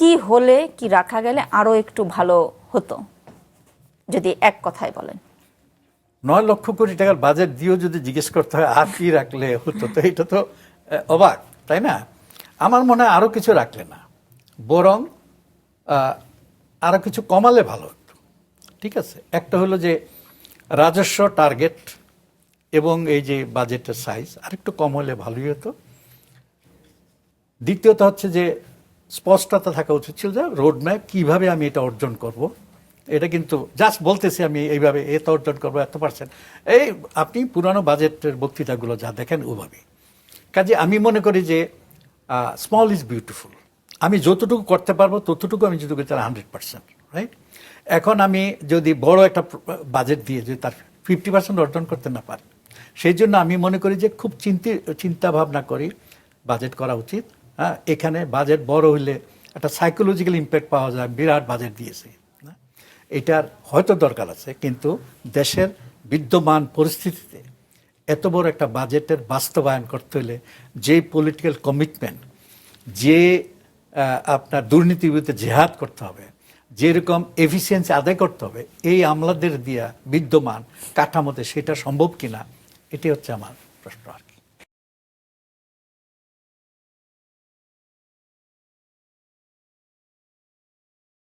কি হলে কি রাখা গেলে আরো একটু ভালো হতো, যদি এক কথায় বলেন। 9 লক্ষ কোটি টাকার বাজেট দিয়েও যদি জিজ্ঞেস করতে হয় আর কি রাখলে হতো, তো এটা তো অবাক, তাই না? আমার মনে হয় আরো কিছু রাখলে না, বরং আরো কিছু কমালে ভালো হতো। ঠিক আছে, একটা হলো যে রাজস্ব টার্গেট এবং এই যে বাজেটের সাইজ আরেকটু কম হলে ভালোই হতো। দ্বিতীয়ত হচ্ছে যে স্পষ্টতা থাকা উচিত ছিল যে রোডম্যাপ কিভাবে আমি এটা অর্জন করব। এটা কিন্তু জাস্ট বলতেছি আমি এইভাবে এত অর্জন করবো এত%, এই আপনি পুরানো বাজেটের বক্তৃতাগুলো যা দেখেন ওভাবে। কাজে আমি মনে করি যে স্মল ইজ বিউটিফুল। আমি যতটুকু করতে পারবো ততটুকু আমি যদি করি তার 100%, রাইট? এখন আমি যদি বড় একটা বাজেট দিয়ে যদি তার 50% অর্জন করতে না পারি, সেই জন্য আমি মনে করি যে খুব চিন্তা ভাবনা করি বাজেট করা উচিত। হ্যাঁ, এখানে বাজেট বড় হইলে একটা সাইকোলজিক্যাল ইম্প্যাক্ট পাওয়া যায়, বিরাট বাজেট দিয়েছে। এটার হয়তো দরকার আছে, কিন্তু দেশের বিদ্যমান পরিস্থিতিতে এত বড় একটা বাজেটের বাস্তবায়ন করতে হলে যে পলিটিক্যাল কমিটমেন্ট, যে আপনার দুর্নীতির বিরুদ্ধে জেহাদ করতে হবে, যেরকম এফিসিয়েন্সি আদায় করতে হবে এই আমলাদের দিয়া বিদ্যমান কাঠামোতে, সেটা সম্ভব কিনা, এটি হচ্ছে আমার প্রশ্ন আর কি।